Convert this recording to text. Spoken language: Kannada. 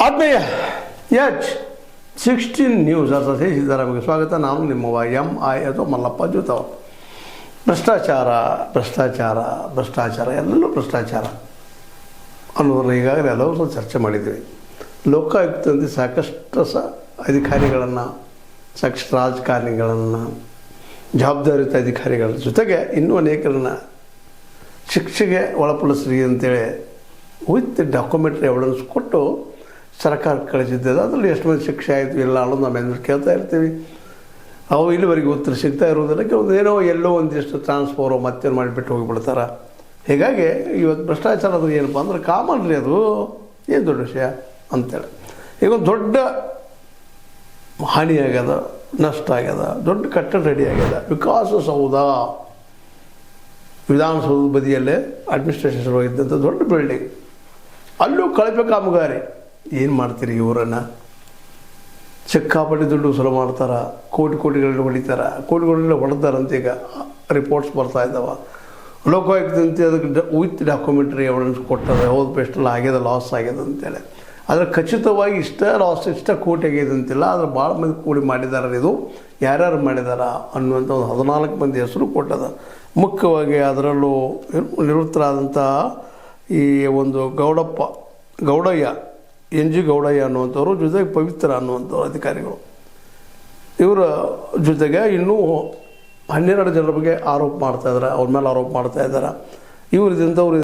ಆತ್ಮೀಯ H16 ನ್ಯೂಸ್ ಸತೀಶ್ ಸಿದ್ದರಾಮಯ್ಯ ಸ್ವಾಗತ. ನಾನು ನಿಮ್ಮವ MI ಅಥವಾ ಮಲ್ಲಪ್ಪ ಜೂತವ. ಭ್ರಷ್ಟಾಚಾರ ಎಲ್ಲರೂ ಭ್ರಷ್ಟಾಚಾರ ಅನ್ನೋದನ್ನು ಈಗಾಗಲೇ ಎಲ್ಲರೂ ಚರ್ಚೆ ಮಾಡಿದ್ದೀವಿ. ಲೋಕಾಯುಕ್ತದಲ್ಲಿ ಸಾಕಷ್ಟು ಅಧಿಕಾರಿಗಳನ್ನು, ಸಾಕಷ್ಟು ರಾಜಕಾರಣಿಗಳನ್ನು, ಜವಾಬ್ದಾರಿಯುತ ಅಧಿಕಾರಿಗಳ ಜೊತೆಗೆ ಇನ್ನೂ ಅನೇಕರನ್ನು ಶಿಕ್ಷೆಗೆ ಒಳಪಡಿಸ್ರಿ ಅಂತೇಳಿ ವಿತ್ ಡಾಕ್ಯುಮೆಂಟ್ರಿ ಎವಿಡೆನ್ಸ್ ಕೊಟ್ಟು ಸರ್ಕಾರ ಕಳಿಸಿದ್ದದು. ಅದರಲ್ಲಿ ಎಷ್ಟು ಮಂದಿ ಶಿಕ್ಷೆ ಆಯಿತು ಇಲ್ಲ ಅನ್ನೋದು ನಾವೆಲ್ಲರೂ ಕೇಳ್ತಾ ಇರ್ತೀವಿ. ಅವು ಇಲ್ಲಿವರೆಗೆ ಉತ್ತರ ಸಿಗ್ತಾ ಇರೋದಿಲ್ಲ. ಕೆಲವೊಂದು ಏನೋ ಎಲ್ಲೋ ಒಂದಿಷ್ಟು ಟ್ರಾನ್ಸ್ಫೋರು ಮತ್ತೇನು ಮಾಡಿಬಿಟ್ಟು ಹೋಗಿಬಿಡ್ತಾರೆ. ಹೀಗಾಗಿ ಇವತ್ತು ಭ್ರಷ್ಟಾಚಾರ ಅದು ಏನಪ್ಪ ಅಂದ್ರೆ ಕಾಮನ್ ರೀ, ಅದು ಏನು ದೊಡ್ಡ ವಿಷಯ ಅಂತೇಳಿ. ಈಗ ಒಂದು ದೊಡ್ಡ ಹಾನಿ ಆಗ್ಯದ, ನಷ್ಟ ಆಗ್ಯದ, ದೊಡ್ಡ ಕಟ್ಟಡ ರೆಡಿ ಆಗ್ಯದ. ವಿಕಾಸಸೌಧ ವಿಧಾನಸೌಧದ ಬದಿಯಲ್ಲೇ ಅಡ್ಮಿನಿಸ್ಟ್ರೇಷನ್ ಹೋಗಿದ್ದಂಥ ದೊಡ್ಡ ಬಿಲ್ಡಿಂಗ್, ಅಲ್ಲೂ ಕಳಪೆ ಕಾಮಗಾರಿ. ಏನು ಮಾಡ್ತೀರಿ ಇವರನ್ನು? ಸಿಕ್ಕಾಪಟ್ಟೆ ದುಡ್ಡು ವಸೂಲು ಮಾಡ್ತಾರೆ, ಕೋಟಿಗಳಲ್ಲಿ ಹೊಡಿತಾರೆ, ಕೋಟಿಗಳಲ್ಲಿ ಹೊಡೆದಾರಂತ ಈಗ ರಿಪೋರ್ಟ್ಸ್ ಬರ್ತಾ ಇದ್ದಾವೆ. ಲೋಕಾಯುಕ್ತಂತೆ ಅದಕ್ಕೆ ವಿತ್ ಡಾಕ್ಯುಮೆಂಟ್ರಿ ಎವಿಡೆನ್ಸ್ ಕೊಟ್ಟರೆ ಹೌದು ಬೆಸ್ಟೆಲ್ಲ ಆಗ್ಯದ, ಲಾಸ್ ಆಗ್ಯದ ಅಂತೇಳಿ. ಆದರೆ ಖಚಿತವಾಗಿ ಇಷ್ಟ ಲಾಸ್, ಇಷ್ಟ ಕೋಟಿ ಆಗ್ಯದ ಅಂತಿಲ್ಲ. ಆದರೆ ಭಾಳ ಮಂದಿ ಕೂಡಿ ಮಾಡಿದ್ದಾರೆ. ಇದು ಯಾರ್ಯಾರು ಮಾಡಿದಾರ ಅನ್ನುವಂಥ ಒಂದು 14 ಮಂದಿ ಹೆಸರು ಕೊಟ್ಟದ. ಮುಖ್ಯವಾಗಿ ಅದರಲ್ಲೂ ನಿವೃತ್ತರಾದಂಥ ಈ ಒಂದು ಗೌಡಯ್ಯ NG ಗೌಡಯ್ಯ ಅನ್ನುವಂಥವ್ರು, ಜೊತೆಗೆ ಪವಿತ್ರ ಅನ್ನುವಂಥವ್ರು ಅಧಿಕಾರಿಗಳು. ಇವರ ಜೊತೆಗೆ ಇನ್ನೂ 12 ಜನರ ಬಗ್ಗೆ ಆರೋಪ ಮಾಡ್ತಾಯಿದ್ದಾರೆ, ಅವ್ರ ಮೇಲೆ ಆರೋಪ ಮಾಡ್ತಾಯಿದ್ದಾರೆ. ಇವ್ರದಿಂದವ್ರು